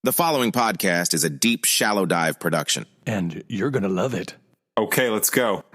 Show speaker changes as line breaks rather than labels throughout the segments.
The following podcast is a deep, shallow dive production.
And you're going to love it.
Okay, let's go.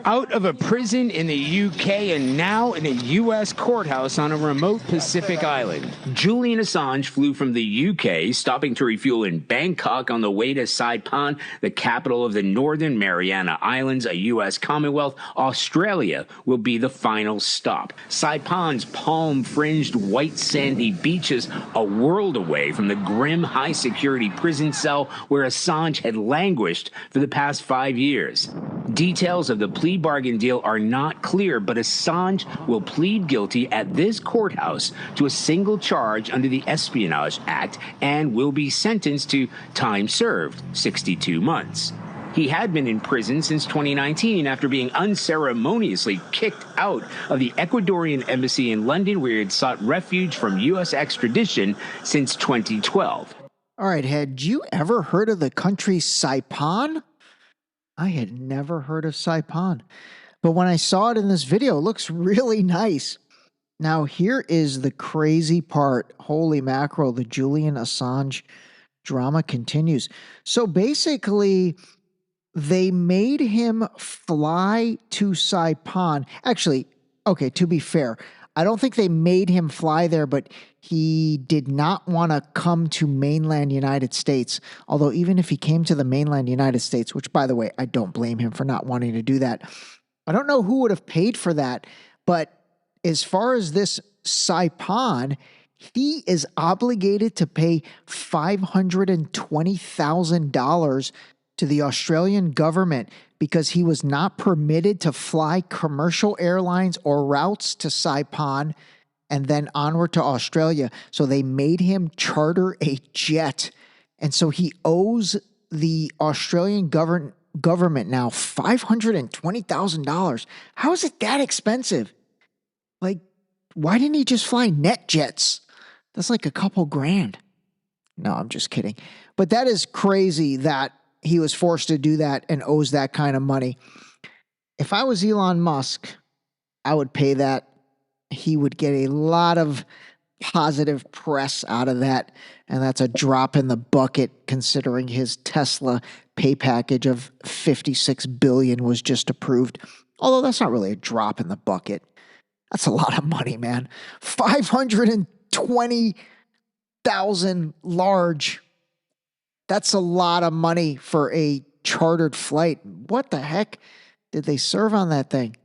Out of a prison in the UK and now in a U.S. courthouse on a remote Pacific island. Julian Assange flew from the UK, stopping to refuel in Bangkok on the way to Saipan, the capital of the Northern Mariana Islands, a U.S. Commonwealth. Australia will be the final stop. Saipan's palm-fringed white sandy beaches, a world away from the grim high-security prison cell where Assange had languished for the past 5 years. Details of the plea bargain deal are not clear, but Assange will plead guilty at this courthouse to a single charge under the Espionage Act and will be sentenced to time served, 62 months. He had been in prison since 2019 after being unceremoniously kicked out of the Ecuadorian embassy in London, where he had sought refuge from U.S. extradition since 2012.
All right, had you ever heard of the country Saipan? I had never heard of Saipan, but when I saw it in this video, it looks really nice. Now, here is the crazy part. Holy mackerel, the Julian Assange drama continues. So basically, they made him fly to Saipan. Actually, okay, to be fair, I don't think they made him fly there, but he did not want to come to mainland United States. Although even if he came to the mainland United States, which by the way, I don't blame him for not wanting to do that. I don't know who would have paid for that, but as far as this Saipan, he is obligated to pay $520,000 to the Australian government because he was not permitted to fly commercial airlines or routes to Saipan and then onward to Australia. So they made him charter a jet. And so he owes the Australian government now $520,000. How is it that expensive? Like, why didn't he just fly net jets? That's like a couple grand. No, I'm just kidding. But that is crazy that he was forced to do that and owes that kind of money. If I was Elon Musk, I would pay that. He would get a lot of positive press out of that. And that's a drop in the bucket considering his Tesla pay package of $56 billion was just approved. Although that's not really a drop in the bucket. That's a lot of money, man. 520,000 large. That's a lot of money for a chartered flight. What the heck did they serve on that thing?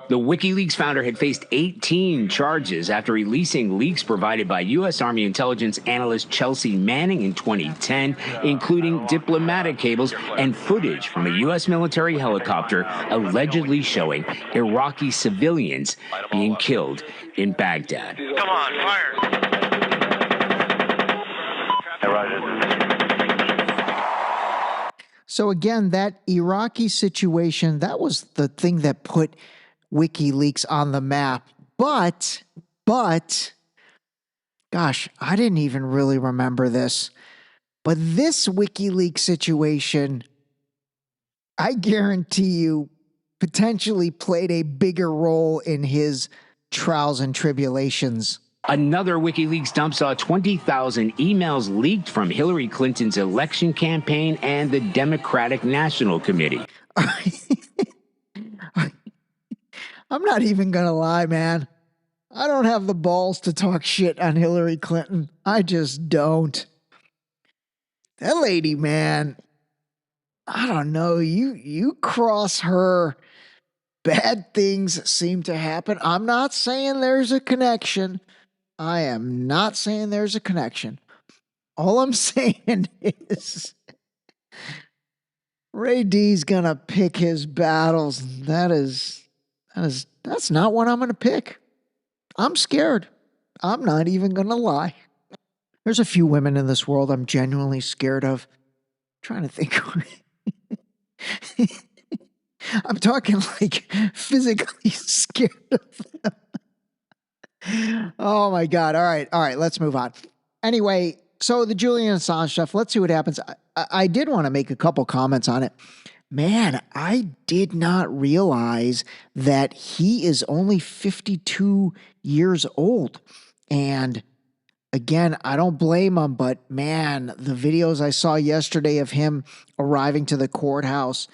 The WikiLeaks founder had faced 18 charges after releasing leaks provided by U.S. Army intelligence analyst Chelsea Manning in 2010, including diplomatic cables and footage from a U.S. military helicopter allegedly showing Iraqi civilians being killed in Baghdad.
Come on, fire!
So again, that Iraqi situation, that was the thing that put WikiLeaks on the map. But, gosh, I didn't even really remember this. But this WikiLeaks situation, I guarantee you, potentially played a bigger role in his trials and tribulations.
Another WikiLeaks dump saw 20,000 emails leaked from Hillary Clinton's election campaign and the Democratic National Committee.
I'm not even going to lie, man. I don't have the balls to talk shit on Hillary Clinton. I just don't. That lady, man, I don't know. You cross her, bad things seem to happen. I'm not saying there's a connection. I am not saying there's a connection. All I'm saying is Ray D's gonna pick his battles. That's not what I'm gonna pick. I'm scared. I'm not even gonna lie. There's a few women in this world I'm genuinely scared of. I'm trying to think. I'm talking like physically scared of them. Oh my God. All right. Let's move on. Anyway, so the Julian Assange stuff, let's see what happens. I did want to make a couple comments on it. Man, I did not realize that he is only 52 years old. And again, I don't blame him, but man, the videos I saw yesterday of him arriving to the courthouse,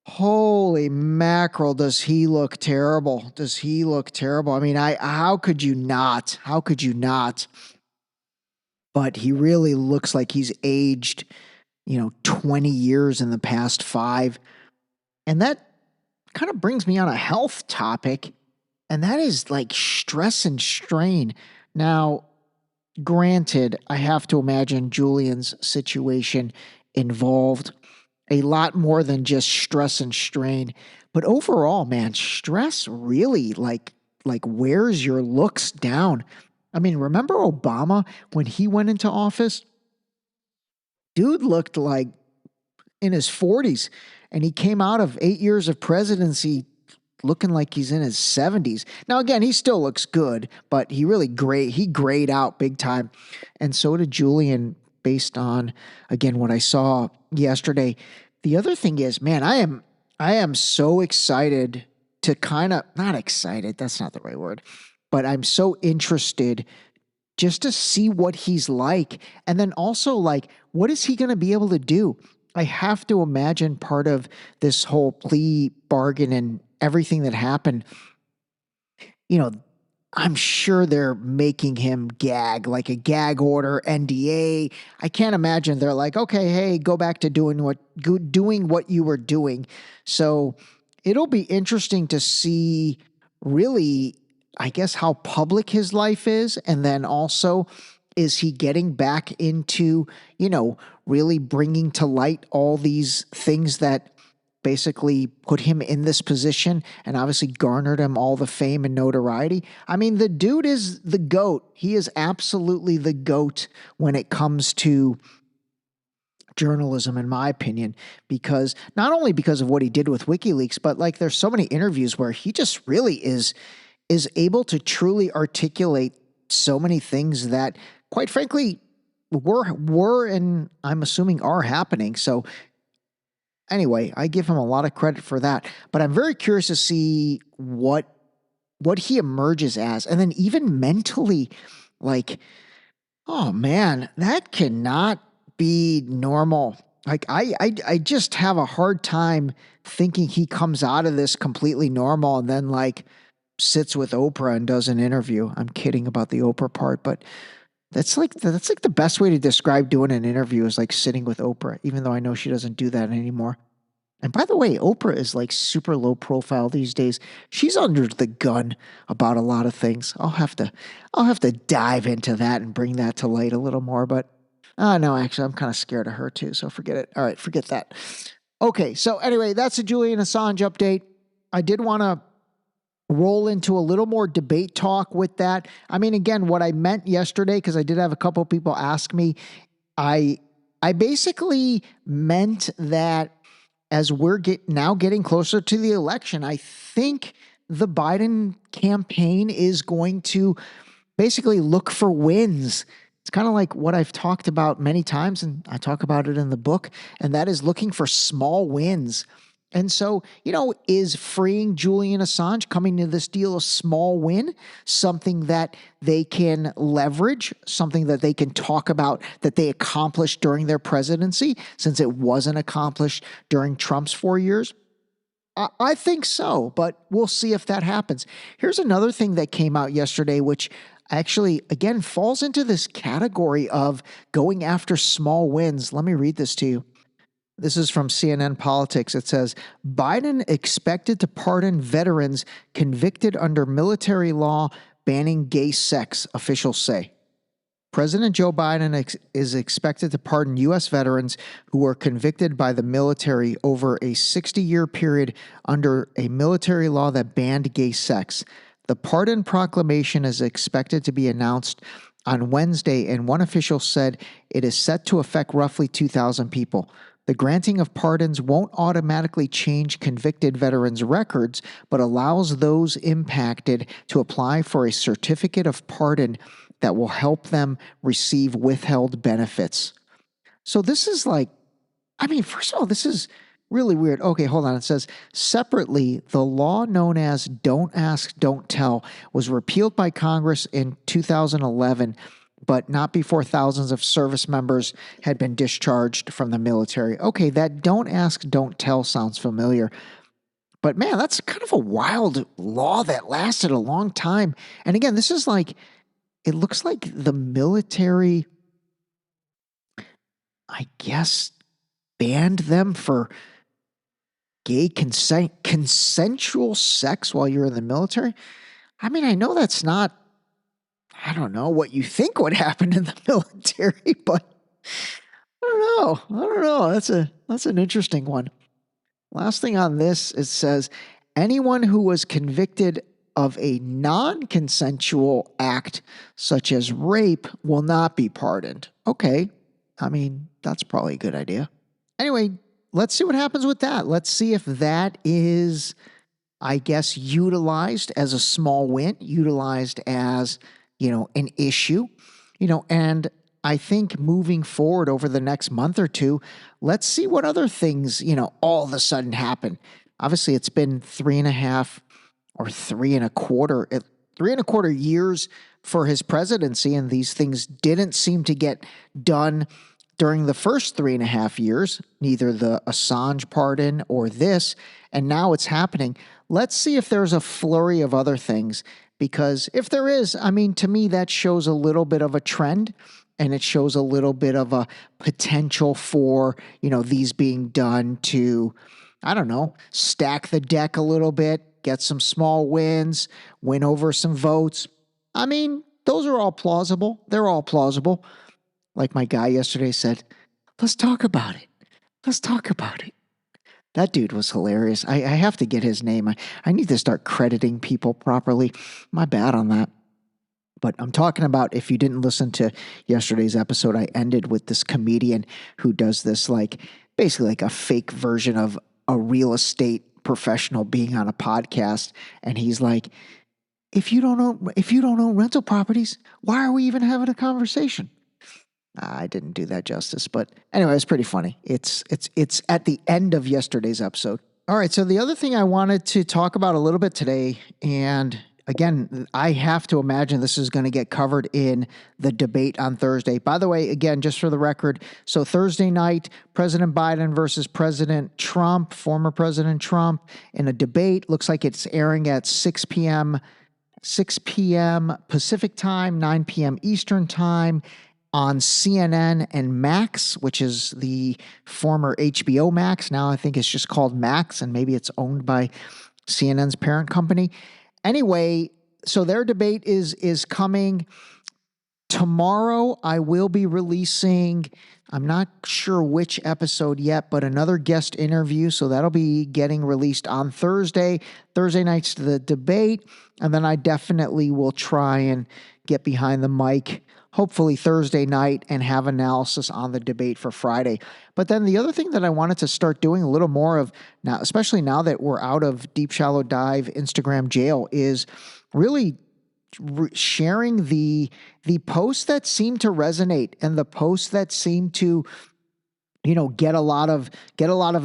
holy mackerel, does he look terrible? Does he look terrible? I mean, how could you not? How could you not? But he really looks like he's aged, 20 years in the past 5. And that kind of brings me on a health topic, and that is like stress and strain. Now, granted, I have to imagine Julian's situation involved a lot more than just stress and strain. But overall, man, stress really like wears your looks down. I mean, remember Obama when he went into office? Dude looked like in his 40s, and he came out of 8 years of presidency looking like he's in his 70s. Now, again, he still looks good, but he grayed out big time. And so did Julian, based on, again, what I saw yesterday. The other thing is, man, I am so excited to not excited, that's not the right word, but I'm so interested just to see what he's like. And then also, like, what is he going to be able to do? I have to imagine part of this whole plea bargain and everything that happened, I'm sure they're making him gag, like a gag order, NDA. I can't imagine they're like, okay, hey, go back to doing what you were doing. So it'll be interesting to see really, I guess, how public his life is. And then also, is he getting back into, really bringing to light all these things that basically put him in this position and obviously garnered him all the fame and notoriety? I mean, the dude is the GOAT. He is absolutely the GOAT when it comes to journalism, in my opinion, because not only because of what he did with WikiLeaks, but like there's so many interviews where he just really is able to truly articulate so many things that, quite frankly, were and I'm assuming are happening. So anyway, I give him a lot of credit for that, but I'm very curious to see what he emerges as. And then even mentally, like, oh man, that cannot be normal. Like I just have a hard time thinking he comes out of this completely normal and then like sits with Oprah and does an interview. I'm kidding about the Oprah part, but that's like the best way to describe doing an interview is like sitting with Oprah, even though I know she doesn't do that anymore. And by the way, Oprah is like super low profile these days. She's under the gun about a lot of things. I'll have to dive into that and bring that to light a little more. But no, actually, I'm kind of scared of her too. So forget it. All right, forget that. Okay, so anyway, that's a Julian Assange update. I did want to roll into a little more debate talk with that. I mean, again, what I meant yesterday, because I did have a couple of people ask me, I basically meant that as we're getting closer to the election, I think the Biden campaign is going to basically look for wins. It's kind of like what I've talked about many times, and I talk about it in the book, and that is looking for small wins. And so, is freeing Julian Assange, coming to this deal, a small win, something that they can leverage, something that they can talk about that they accomplished during their presidency, since it wasn't accomplished during Trump's 4 years? I think so, but we'll see if that happens. Here's another thing that came out yesterday, which actually, again, falls into this category of going after small wins. Let me read this to you. This is from CNN Politics. It says, Biden expected to pardon veterans convicted under military law banning gay sex, officials say. President Joe Biden is expected to pardon U.S. veterans who were convicted by the military over a 60-year period under a military law that banned gay sex. The pardon proclamation is expected to be announced on Wednesday, and one official said it is set to affect roughly 2,000 people. The granting of pardons won't automatically change convicted veterans' records, but allows those impacted to apply for a certificate of pardon that will help them receive withheld benefits. So this is like, I mean, first of all, this is Really weird. Okay, hold on. It says, separately, the law known as Don't Ask, Don't Tell was repealed by Congress in 2011, but not before thousands of service members had been discharged from the military. Okay, that Don't Ask, Don't Tell sounds familiar. But man, that's kind of a wild law that lasted a long time. And again, this is like, it looks like the military, I guess, banned them for gay consensual sex while you're in the military. I mean, I know that's not, I don't know what you think would happen in the military, but I don't know. That's an interesting one. Last thing on this, it says anyone who was convicted of a non-consensual act such as rape will not be pardoned. Okay. I mean, that's probably a good idea. Anyway, let's see what happens with that. Let's see if that is, I guess, utilized as a small win, utilized as, an issue, and I think moving forward over the next month or two, let's see what other things, all of a sudden happen. Obviously, it's been 3.5 or 3.25 years for his presidency, and these things didn't seem to get done during the first 3.5 years, neither the Assange pardon or this, and now it's happening. Let's see if there's a flurry of other things, because if there is, I mean, to me, that shows a little bit of a trend, and it shows a little bit of a potential for, these being done to, I don't know, stack the deck a little bit, get some small wins, win over some votes. I mean, those are all plausible. They're all plausible. Like my guy yesterday said, let's talk about it. Let's talk about it. That dude was hilarious. I have to get his name. I need to start crediting people properly. My bad on that. But I'm talking about, if you didn't listen to yesterday's episode, I ended with this comedian who does this, basically like a fake version of a real estate professional being on a podcast. And he's like, if you don't own rental properties, why are we even having a conversation? I didn't do that justice, but anyway, it's pretty funny. It's at the end of yesterday's episode. All right, so the other thing I wanted to talk about a little bit today, and again, I have to imagine this is going to get covered in the debate on Thursday. By the way, again, just for the record, so Thursday night, President Biden versus President Trump, former President Trump, in a debate. Looks like it's airing at 6 p.m. Pacific time, 9 p.m. Eastern time, on CNN and Max, which is the former HBO Max. Now I think it's just called Max, and maybe it's owned by CNN's parent company. Anyway, so their debate is coming tomorrow. I will be releasing, I'm not sure which episode yet, but another guest interview. So that'll be getting released on Thursday. Thursday night's the debate. And then I definitely will try and get behind the mic, hopefully Thursday night, and have analysis on the debate for Friday. But then the other thing that I wanted to start doing a little more of now, especially now that we're out of Deep Shallow Dive Instagram jail, is really sharing the posts that seem to resonate and the posts that seem to get a lot of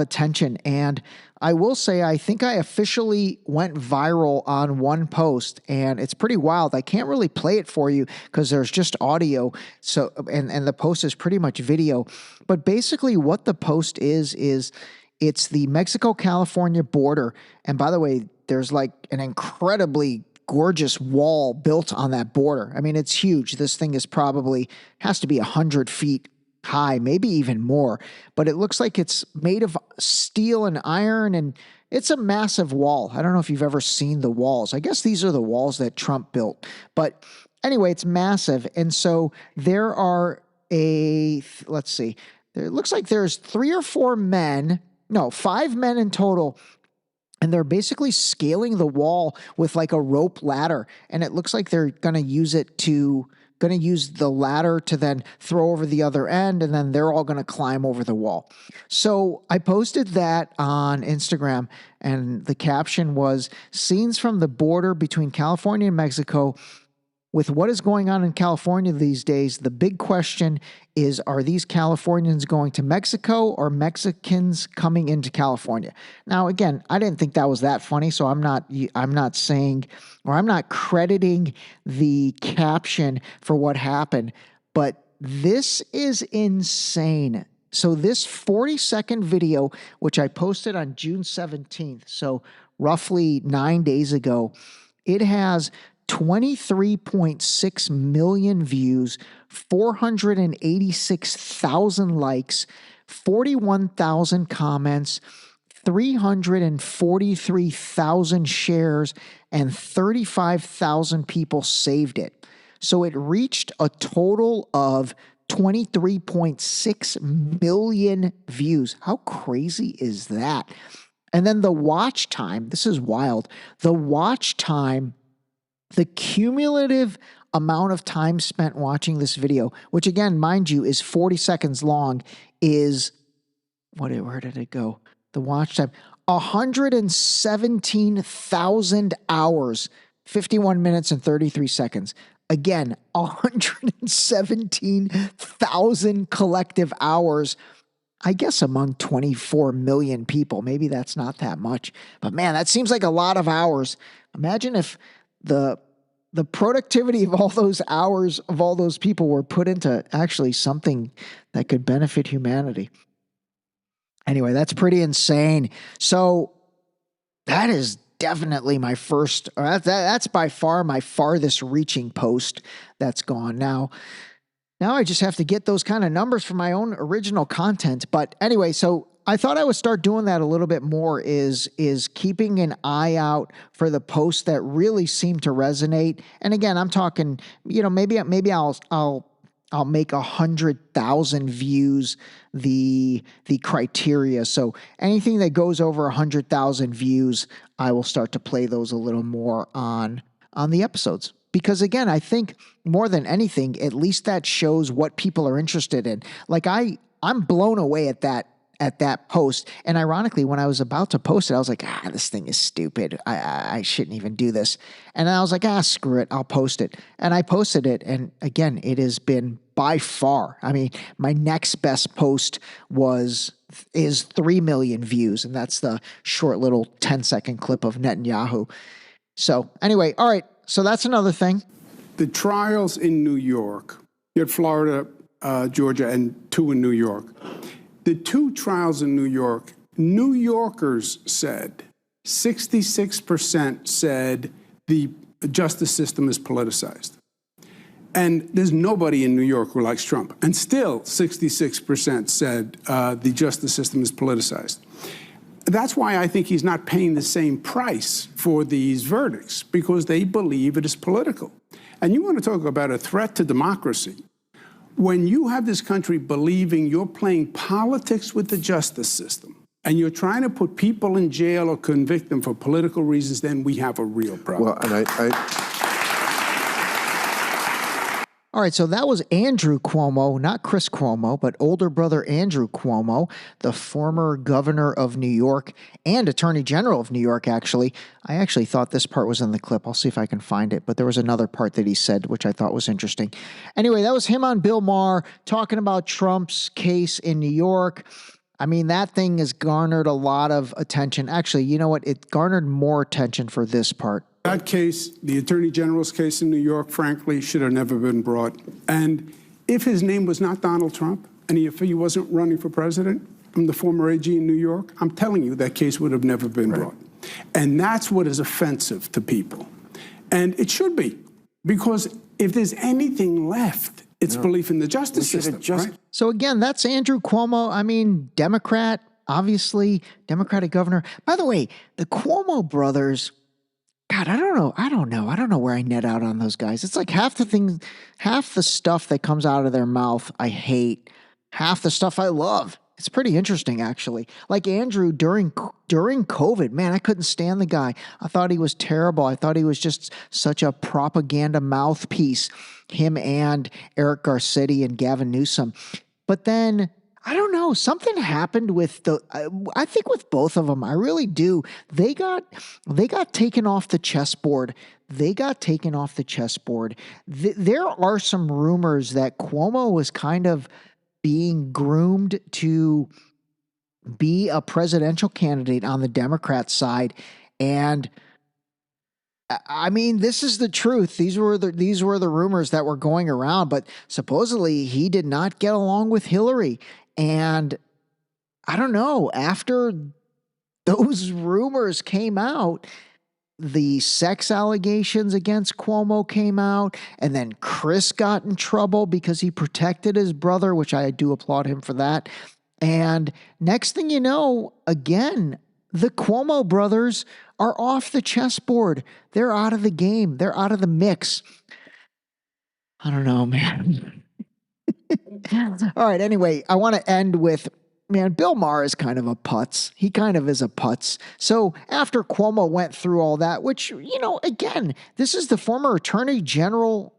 attention. And I will say, I think I officially went viral on one post, and it's pretty wild. I can't really play it for you because there's just audio. So, and the post is pretty much video, but basically what the post is it's the Mexico-California border. And by the way, there's like an incredibly gorgeous wall built on that border. I mean, it's huge. This thing is has to be 100 feet high, maybe even more, but it looks like it's made of steel and iron, and it's a massive wall. I don't know if you've ever seen the walls. I guess these are the walls that Trump built, but anyway, it's massive. And so there are let's see, it looks like there's 5 men in total, and they're basically scaling the wall with like a rope ladder, and it looks like they're going to use the ladder to then throw over the other end, and then they're all going to climb over the wall. So I posted that on Instagram, and the caption was, "Scenes from the border between California and Mexico with what is going on in California these days, the big question is, are these Californians going to Mexico or Mexicans coming into California? Now, again, I didn't think that was that funny, so I'm not saying, or I'm not crediting the caption for what happened, but this is insane. So this 40-second video, which I posted on June 17th, so roughly 9 days ago, it has 23.6 million views, 486,000 likes, 41,000 comments, 343,000 shares, and 35,000 people saved it. So it reached a total of 23.6 million views. How crazy is that? And then the watch time, this is wild. The watch time, the cumulative amount of time spent watching this video, which again, mind you, is 40 seconds long, is, where did it go? The watch time, 117,000 hours, 51 minutes and 33 seconds. Again, 117,000 collective hours, I guess among 24 million people. Maybe that's not that much, but man, that seems like a lot of hours. Imagine if the productivity of all those hours of all those people were put into actually something that could benefit humanity. Anyway, that's pretty insane. So that is definitely my first, or that's by far my farthest reaching post that's gone. Now I just have to get those kind of numbers for my own original content. But anyway, so I thought I would start doing that a little bit more, is keeping an eye out for the posts that really seem to resonate. And again, I'm talking, maybe I'll make 100,000 views the criteria. So anything that goes over 100,000 views, I will start to play those a little more on the episodes. Because again, I think more than anything, at least that shows what people are interested in. Like I'm blown away at that post. And ironically, when I was about to post it, I was like, this thing is stupid. I shouldn't even do this. And I was like, screw it. I'll post it. And I posted it. And again, it has been by far, I mean, my next best post is 3 million views. And that's the short little 10-second clip of Netanyahu. So anyway, all right. So that's another thing.
The trials in New York, you had Florida, Georgia, and 2 in New York. The 2 trials in New York, New Yorkers said, 66% said the justice system is politicized. And there's nobody in New York who likes Trump. And still 66% said the justice system is politicized. That's why I think he's not paying the same price for these verdicts, because they believe it is political. And you want to talk about a threat to democracy. When you have this country believing you're playing politics with the justice system and you're trying to put people in jail or convict them for political reasons, then we have a real problem.
Well, and
All right, so that was Andrew Cuomo, not Chris Cuomo, but older brother Andrew Cuomo, the former governor of New York and attorney general of New York, actually. I actually thought this part was in the clip. I'll see if I can find it, but there was another part that he said, which I thought was interesting. Anyway, that was him on Bill Maher talking about Trump's case in New York. I mean, that thing has garnered a lot of attention. Actually, you know what? It garnered more attention for this part.
That case, the Attorney General's case in New York, frankly, should have never been brought. And if his name was not Donald Trump, and if he wasn't running for president, I'm the former AG in New York, I'm telling you that case would have never been brought. And that's what is offensive to people. And it should be, because if there's anything left, it's belief in the justice system. Right?
So again, that's Andrew Cuomo. I mean, Democrat, obviously, Democratic governor. By the way, the Cuomo brothers, God, I don't know where I net out on those guys. It's like half the stuff that comes out of their mouth I hate, half the stuff I love. It's pretty interesting, actually. Like Andrew during COVID, man, I couldn't stand the guy. I thought he was terrible. I thought he was just such a propaganda mouthpiece, him and Eric Garcetti and Gavin Newsom. But then I don't know. Something happened with I think with both of them. I really do. They got taken off the chessboard. There are some rumors that Cuomo was kind of being groomed to be a presidential candidate on the Democrat side. And I mean, this is the truth. These were the rumors that were going around, but supposedly he did not get along with Hillary. And I don't know, after those rumors came out, the sex allegations against Cuomo came out, and then Chris got in trouble because he protected his brother, which I do applaud him for that. And next thing you know, again, the Cuomo brothers are off the chessboard. They're out of the game. They're out of the mix. I don't know, man. All right. Anyway, I want to end with, man, Bill Maher is kind of a putz. He kind of is a putz. So after Cuomo went through all that, which, again, this is the former Attorney General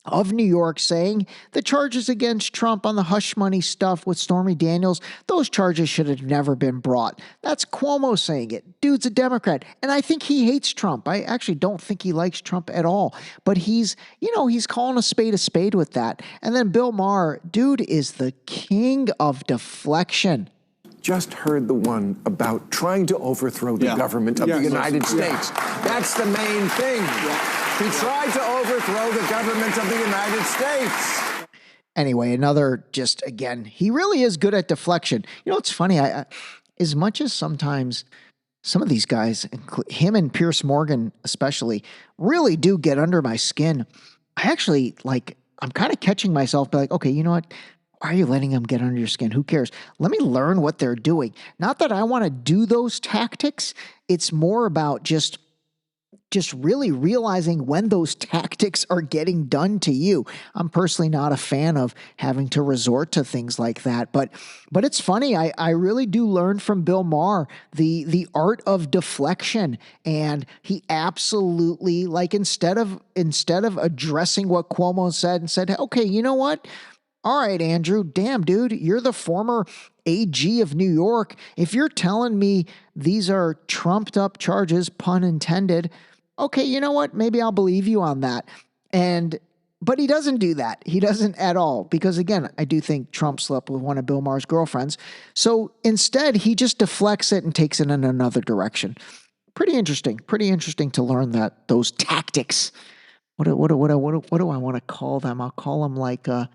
of New York saying the charges against Trump on the hush money stuff with Stormy Daniels, those charges should have never been brought. That's Cuomo saying it. Dude's a Democrat. And I think he hates Trump. I actually don't think he likes Trump at all. But he's calling a spade with that. And then Bill Maher, dude is the king of deflection.
Just heard the one about trying to overthrow the government of the United States. That's the main thing. He tried to overthrow the government of the United States.
Anyway, he really is good at deflection. It's funny. I as much as sometimes some of these guys, him and Pierce Morgan especially, really do get under my skin. I actually, I'm kind of catching myself, be like, okay, you know what? Why are you letting them get under your skin? Who cares? Let me learn what they're doing. Not that I want to do those tactics. It's more about just really realizing when those tactics are getting done to you. I'm personally not a fan of having to resort to things like that. But it's funny. I really do learn from Bill Maher the art of deflection. And he absolutely, instead of addressing what Cuomo said and said, okay, you know what? All right, Andrew, damn, dude, you're the former AG of New York. If you're telling me these are trumped up charges, pun intended, okay, you know what? Maybe I'll believe you on that. But he doesn't do that. He doesn't at all. Because again, I do think Trump slept with one of Bill Maher's girlfriends. So instead, he just deflects it and takes it in another direction. Pretty interesting to learn those tactics. What do I want to call them? I'll call them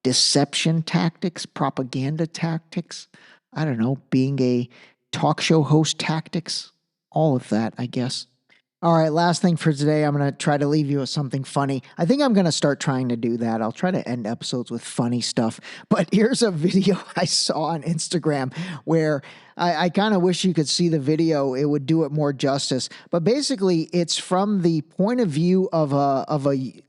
deception tactics, propaganda tactics. I don't know, being a talk show host tactics, all of that, I guess. All right, last thing for today, I'm going to try to leave you with something funny. I think I'm going to start trying to do that. I'll try to end episodes with funny stuff. But here's a video I saw on Instagram where I kind of wish you could see the video. It would do it more justice. But basically, it's from the point of view of a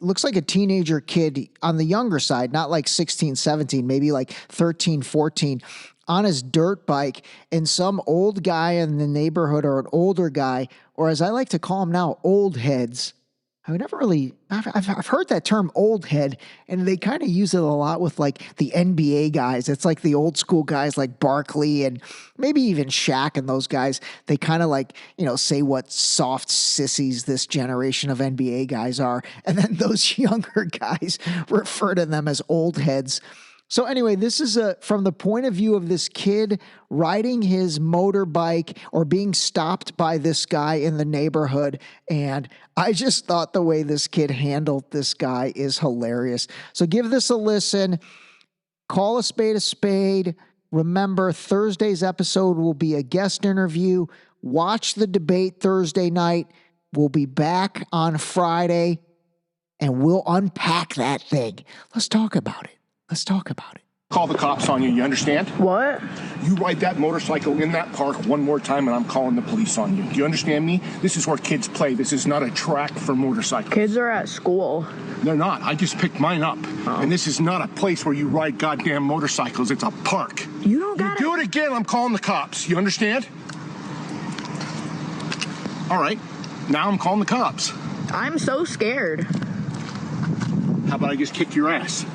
looks like a teenager kid on the younger side, not like 16, 17, maybe like 13, 14, on his dirt bike, and some old guy in the neighborhood, or an older guy, or as I like to call them now, old heads. I've heard that term old head, and they kind of use it a lot with the NBA guys. It's like the old school guys like Barkley and maybe even Shaq and those guys. They kind of say what soft sissies this generation of NBA guys are. And then those younger guys refer to them as old heads. So anyway, this is from the point of view of this kid riding his motorbike or being stopped by this guy in the neighborhood. And I just thought the way this kid handled this guy is hilarious. So give this a listen. Call a spade a spade. Remember, Thursday's episode will be a guest interview. Watch the debate Thursday night. We'll be back on Friday, and we'll unpack that thing. Let's talk about it.
Call the cops on you, you understand?
What?
You ride that motorcycle in that park one more time and I'm calling the police on you. Do you understand me? This is where kids play. This is not a track for motorcycles.
Kids are at school.
They're not. I just picked mine up. Oh. And this is not a place where you ride goddamn motorcycles. It's a park.
You don't got
do it again, I'm calling the cops. You understand? All right. Now I'm calling the cops.
I'm so scared.
How about I just kick your ass?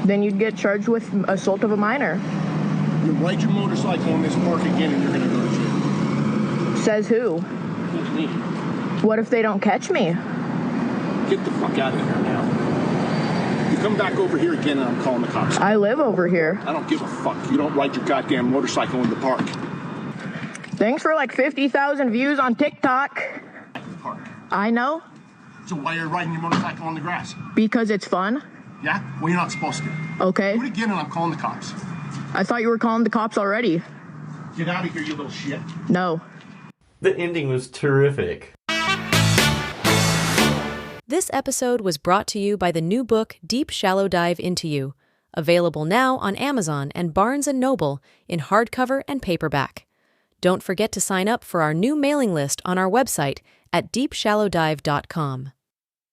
Then you'd get charged with assault of a minor.
You ride your motorcycle in this park again and you're going to go to jail.
Says who?
Me.
What if they don't catch me?
Get the fuck out of here now. You come back over here again and I'm calling the cops.
I live over here.
I don't give a fuck. You don't ride your goddamn motorcycle in the park.
Thanks for like 50,000 views on TikTok.
Park.
I know.
So why are you riding your motorcycle on the grass?
Because it's fun.
Yeah? Well, you're not supposed to.
Okay.
Do it again and I'm calling the cops.
I thought you were calling the cops already.
Get out of here, you little shit.
No.
The ending was terrific.
This episode was brought to you by the new book, Deep Shallow Dive Into You, available now on Amazon and Barnes & Noble in hardcover and paperback. Don't forget to sign up for our new mailing list on our website at deepshallowdive.com.